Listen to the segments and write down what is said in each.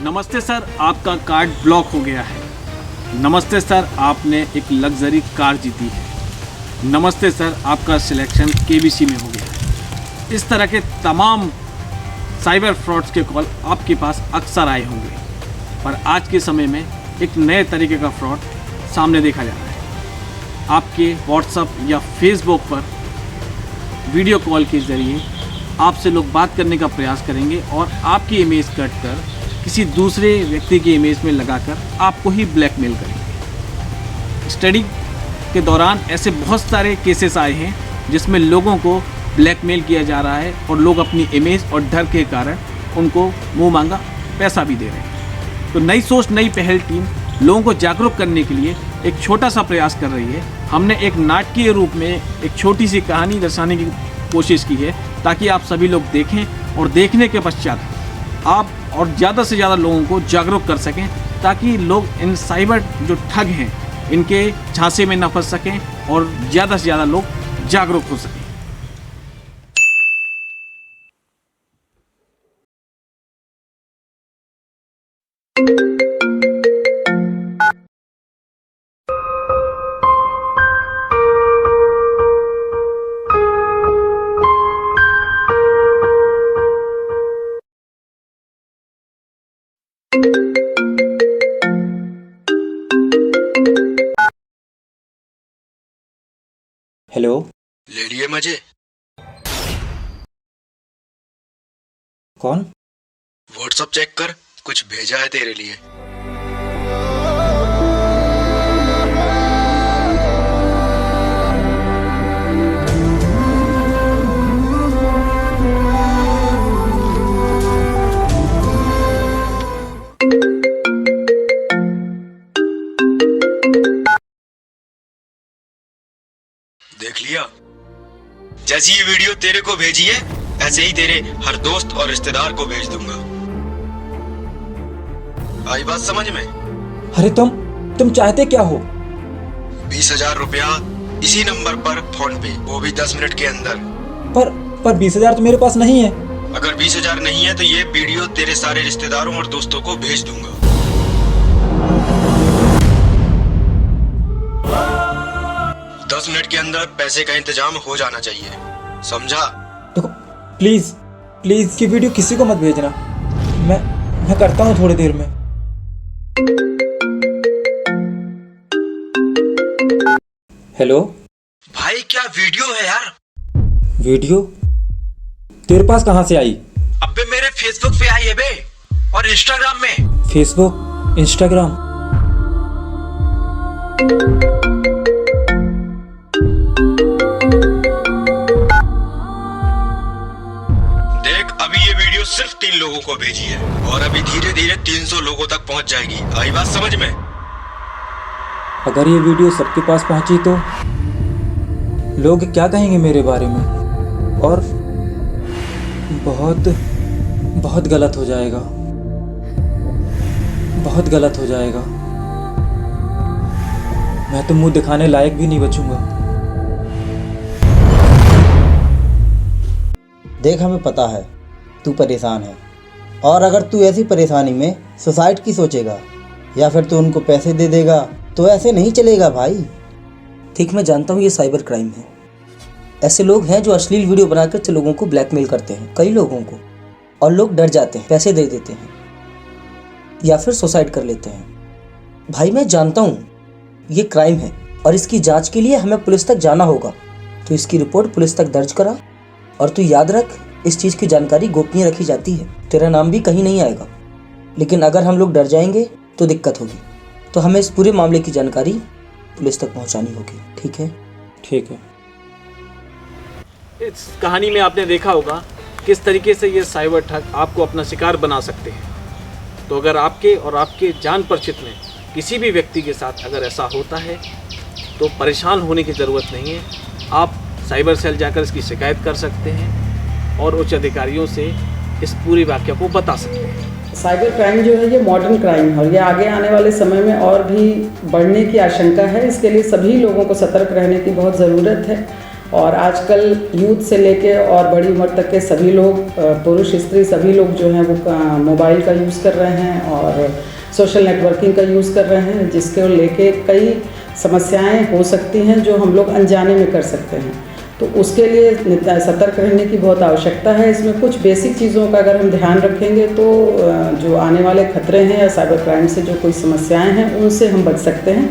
नमस्ते सर, आपका card block हो गया है। नमस्ते सर, आपने एक लग्जरी कार जीती है। नमस्ते सर, आपका सिलेक्शन केबीसी में हो गया है। इस तरह के तमाम साइबर फ्रॉड्स के कॉल आपके पास अक्सर आए होंगे, पर आज के समय में एक नए तरीके का फ्रॉड सामने देखा जा रहा है। आपके व्हाट्सएप या फेसबुक पर वीडियो कॉल के ज़रिए आपसे लोग बात करने का प्रयास करेंगे और आपकी इमेज कट कर किसी दूसरे व्यक्ति की इमेज में लगाकर आपको ही ब्लैकमेल करेंगे। स्टडी के दौरान ऐसे बहुत सारे केसेस आए हैं जिसमें लोगों को ब्लैकमेल किया जा रहा है और लोग अपनी इमेज और डर के कारण उनको मुंह मांगा पैसा भी दे रहे हैं। तो नई सोच नई पहल टीम लोगों को जागरूक करने के लिए एक छोटा सा प्रयास कर रही है। हमने एक नाटकीय रूप में एक छोटी सी कहानी दर्शाने की कोशिश की है ताकि आप सभी लोग देखें और देखने के पश्चात आप और ज़्यादा से ज़्यादा लोगों को जागरूक कर सकें, ताकि लोग इन साइबर जो ठग हैं इनके झांसे में न फंस सकें और ज़्यादा से ज़्यादा लोग जागरूक हो सकें। हेलो, ले लिए मजे? कौन? व्हाट्सअप चेक कर, कुछ भेजा है तेरे लिए। देख लिया? जैसी ये वीडियो तेरे को भेजी है ऐसे ही तेरे हर दोस्त और रिश्तेदार को भेज दूंगा। आई बात समझ में? अरे तुम चाहते क्या हो? 20,000 रुपया इसी नंबर पर फोन पे, वो भी 10 मिनट के अंदर। पर 20,000 तो मेरे पास नहीं है। अगर 20,000 नहीं है तो ये वीडियो तेरे सारे रिश्तेदारों और दोस्तों को भेज दूंगा। 10 मिनट के अंदर पैसे का इंतजाम हो जाना चाहिए, समझा? देखो, प्लीज ये वीडियो किसी को मत भेजना। मैं करता हूँ थोड़ी देर में। हेलो भाई, क्या वीडियो है यार? वीडियो तेरे पास कहाँ से आई? अबे मेरे फेसबुक पे आई है बे, और इंस्टाग्राम में। Facebook, Instagram? ये वीडियो सिर्फ 3 लोगों को भेजी है और अभी धीरे धीरे 300 लोगों तक पहुंच जाएगी। आई बात समझ में? अगर ये वीडियो सबके पास पहुंची तो लोग क्या कहेंगे मेरे बारे में, और बहुत गलत हो जाएगा, बहुत गलत हो जाएगा। मैं तो मुंह दिखाने लायक भी नहीं बचूंगा। देख, हमें पता है तू परेशान है, और अगर तू ऐसी परेशानी में सुसाइड की सोचेगा या फिर तू उनको पैसे दे देगा तो ऐसे नहीं चलेगा भाई। ठीक, मैं जानता हूँ ये साइबर क्राइम है। ऐसे लोग हैं जो अश्लील वीडियो बनाकर लोगों को ब्लैकमेल करते हैं, कई लोगों को, और लोग डर जाते हैं, पैसे दे देते हैं या फिर सुसाइड कर लेते हैं। भाई मैं जानता हूँ ये क्राइम है और इसकी जाँच के लिए हमें पुलिस तक जाना होगा, तो इसकी रिपोर्ट पुलिस तक दर्ज करा। और तू याद रख, इस चीज़ की जानकारी गोपनीय रखी जाती है, तेरा नाम भी कहीं नहीं आएगा। लेकिन अगर हम लोग डर जाएंगे तो दिक्कत होगी, तो हमें इस पूरे मामले की जानकारी पुलिस तक पहुंचानी होगी। ठीक है? ठीक है। इस कहानी में आपने देखा होगा किस तरीके से ये साइबर ठग आपको अपना शिकार बना सकते हैं। तो अगर आपके और आपके जान परिचित में किसी भी व्यक्ति के साथ अगर ऐसा होता है तो परेशान होने की ज़रूरत नहीं है। आप साइबर सेल जाकर इसकी शिकायत कर सकते हैं और उच्च अधिकारियों से इस पूरी वाक़या को बता सकते हैं। साइबर क्राइम जो है ये मॉडर्न क्राइम है और ये आगे आने वाले समय में और भी बढ़ने की आशंका है। इसके लिए सभी लोगों को सतर्क रहने की बहुत ज़रूरत है। और आजकल यूथ से लेके और बड़ी उम्र तक के सभी लोग, पुरुष स्त्री सभी लोग जो हैं वो मोबाइल का यूज़ कर रहे हैं और सोशल नेटवर्किंग का यूज़ कर रहे हैं, जिसके लेके कई समस्याएं हो सकती हैं जो हम लोग अनजाने में कर सकते हैं। तो उसके लिए सतर्क रहने की बहुत आवश्यकता है। इसमें कुछ बेसिक चीज़ों का अगर हम ध्यान रखेंगे तो जो आने वाले खतरे हैं या साइबर क्राइम से जो कोई समस्याएं हैं उनसे हम बच सकते हैं।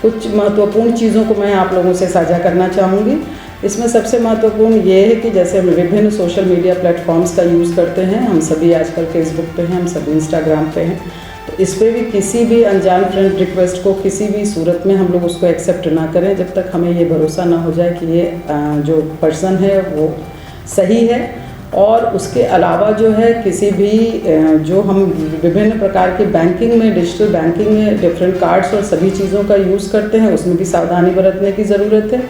कुछ महत्वपूर्ण चीज़ों को मैं आप लोगों से साझा करना चाहूँगी। इसमें सबसे महत्वपूर्ण ये है कि जैसे हम विभिन्न सोशल मीडिया प्लेटफॉर्म्स का यूज़ करते हैं, हम सभी आजकल फेसबुक पे हैं, हम सभी इंस्टाग्राम पे हैं, तो इस पर भी किसी भी अनजान फ्रेंड रिक्वेस्ट को किसी भी सूरत में हम लोग उसको एक्सेप्ट ना करें जब तक हमें ये भरोसा ना हो जाए कि ये जो पर्सन है वो सही है। और उसके अलावा जो है किसी भी जो हम विभिन्न प्रकार के बैंकिंग में, डिजिटल बैंकिंग में डिफरेंट कार्ड्स और सभी चीज़ों का यूज़ करते हैं, उसमें भी सावधानी बरतने की ज़रूरत है।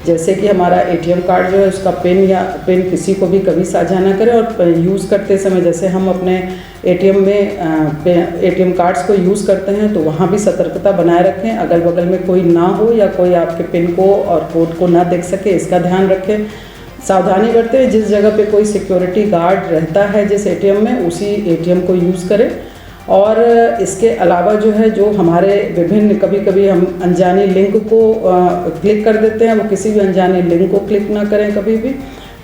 जैसे कि हमारा एटीएम कार्ड जो है उसका पिन किसी को भी कभी साझा ना करें, और यूज़ करते समय जैसे हम अपने एटीएम में एटीएम कार्ड्स को यूज़ करते हैं तो वहाँ भी सतर्कता बनाए रखें, अगल बगल में कोई ना हो या कोई आपके पिन को और कोड को ना देख सके, इसका ध्यान रखें। सावधानी बरतें, जिस जगह पे कोई सिक्योरिटी गार्ड रहता है जिस एटीएम में, उसी एटीएम को यूज़ करें। और इसके अलावा जो है जो हमारे विभिन्न, कभी कभी हम अनजानी लिंक को क्लिक कर देते हैं, वो किसी भी अनजानी लिंक को क्लिक ना करें कभी भी,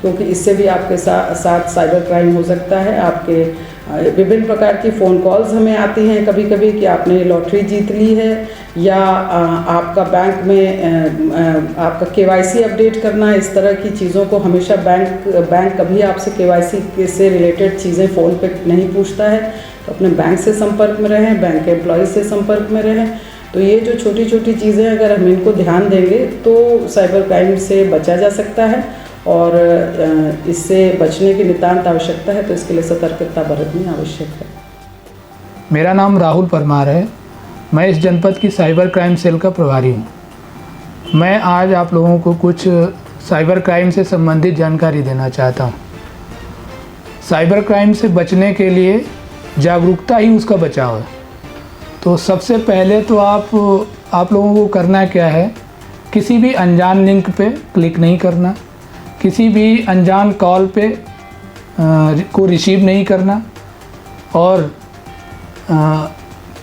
क्योंकि इससे भी आपके साथ साइबर क्राइम हो सकता है। आपके विभिन्न प्रकार की फ़ोन कॉल्स हमें आती हैं कभी कभी कि आपने लॉटरी जीत ली है, या आपका बैंक में आपका केवाईसी अपडेट करना, इस तरह की चीज़ों को हमेशा बैंक कभी आपसे केवाईसी से रिलेटेड चीज़ें फ़ोन पे नहीं पूछता है, तो अपने बैंक से संपर्क में रहें, बैंक के एम्प्लॉय से संपर्क में रहें। तो ये जो छोटी छोटी चीज़ें अगर हम इनको ध्यान देंगे तो साइबर क्राइम से बचा जा सकता है, और इससे बचने की नितांत आवश्यकता है, तो इसके लिए सतर्कता बरतनी आवश्यक है। मेरा नाम राहुल परमार है। मैं इस जनपद की साइबर क्राइम सेल का प्रभारी हूँ। मैं आज आप लोगों को कुछ साइबर क्राइम से संबंधित जानकारी देना चाहता हूँ। साइबर क्राइम से बचने के लिए जागरूकता ही उसका बचाव है। तो सबसे पहले तो आप लोगों को करना क्या है, किसी भी अनजान लिंक पे क्लिक नहीं करना, किसी भी अनजान कॉल पे को रिसीव नहीं करना, और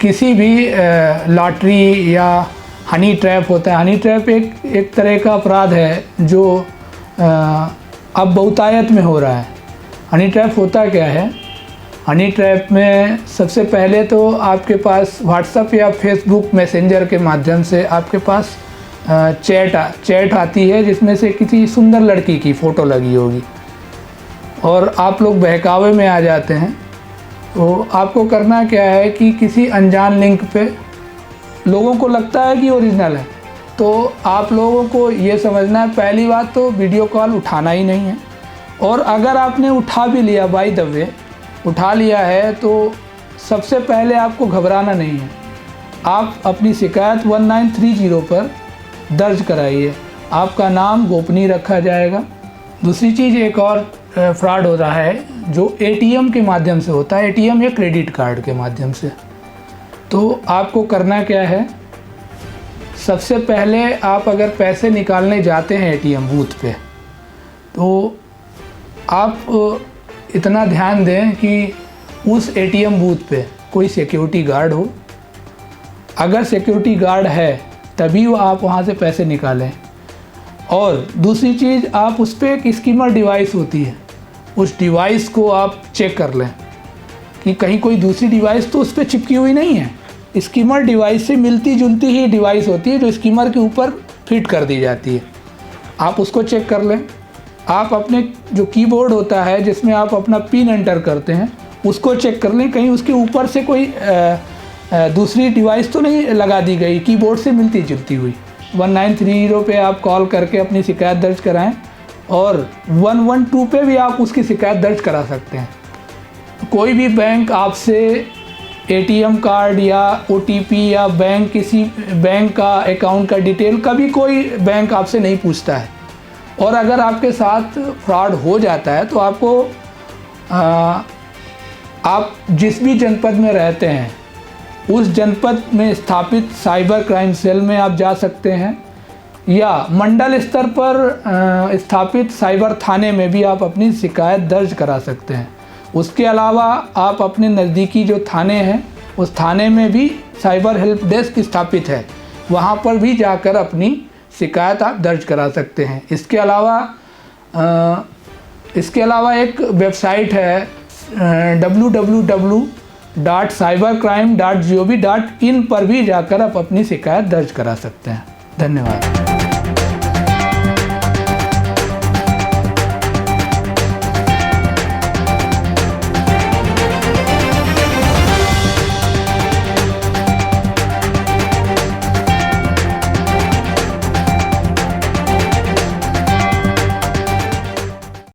किसी भी लॉटरी या हनी ट्रैप होता है, हनी ट्रैप एक तरह का अपराध है जो अब बहुतायत में हो रहा है। हनी ट्रैप होता क्या है, हनी ट्रैप में सबसे पहले तो आपके पास व्हाट्सएप या फेसबुक मैसेंजर के माध्यम से आपके पास चैट आती है, जिसमें से किसी सुंदर लड़की की फ़ोटो लगी होगी, और आप लोग बहकावे में आ जाते हैं। तो आपको करना क्या है कि किसी अनजान लिंक पे लोगों को लगता है कि ओरिजिनल है, तो आप लोगों को ये समझना है, पहली बात तो वीडियो कॉल उठाना ही नहीं है, और अगर आपने उठा भी लिया, बाय द वे उठा लिया है, तो सबसे पहले आपको घबराना नहीं है। आप अपनी शिकायत 1930 पर दर्ज कराइए, आपका नाम गोपनीय रखा जाएगा। दूसरी चीज़, एक और फ्रॉड हो रहा है जो एटीएम के माध्यम से होता है, एटीएम या क्रेडिट कार्ड के माध्यम से। तो आपको करना क्या है, सबसे पहले आप अगर पैसे निकालने जाते हैं एटीएम बूथ पे, तो आप इतना ध्यान दें कि उस एटीएम बूथ पे कोई सिक्योरिटी गार्ड हो। अगर सिक्योरिटी गार्ड है तभी वो आप वहाँ से पैसे निकालें। और दूसरी चीज़, आप उस पर एक स्कीमर डिवाइस होती है, उस डिवाइस को आप चेक कर लें कि कहीं कोई दूसरी डिवाइस तो उस पर चिपकी हुई नहीं है। स्कीमर डिवाइस से मिलती जुलती ही डिवाइस होती है जो स्कीमर के ऊपर फिट कर दी जाती है, आप उसको चेक कर लें। आप अपने जो कीबोर्ड होता है जिसमें आप अपना पिन एंटर करते हैं, उसको चेक कर लें, कहीं उसके ऊपर से कोई दूसरी डिवाइस तो नहीं लगा दी गई कीबोर्ड से मिलती जुलती हुई। 1930 पे आप कॉल करके अपनी शिकायत दर्ज कराएं, और 112 पे भी आप उसकी शिकायत दर्ज करा सकते हैं। कोई भी बैंक आपसे एटीएम कार्ड या ओटीपी या किसी बैंक का अकाउंट का डिटेल कभी कोई बैंक आपसे नहीं पूछता है। और अगर आपके साथ फ्रॉड हो जाता है तो आपको आप जिस भी जनपद में रहते हैं उस जनपद में स्थापित साइबर क्राइम सेल में आप जा सकते हैं, या मंडल स्तर पर स्थापित साइबर थाने में भी आप अपनी शिकायत दर्ज करा सकते हैं। उसके अलावा आप अपने नज़दीकी जो थाने हैं उस थाने में भी साइबर हेल्प डेस्क स्थापित है, वहाँ पर भी जाकर अपनी शिकायत आप दर्ज करा सकते हैं। इसके अलावा एक वेबसाइट है www.cybercrime.gov.in पर भी जाकर आप अपनी शिकायत दर्ज करा सकते हैं। धन्यवाद।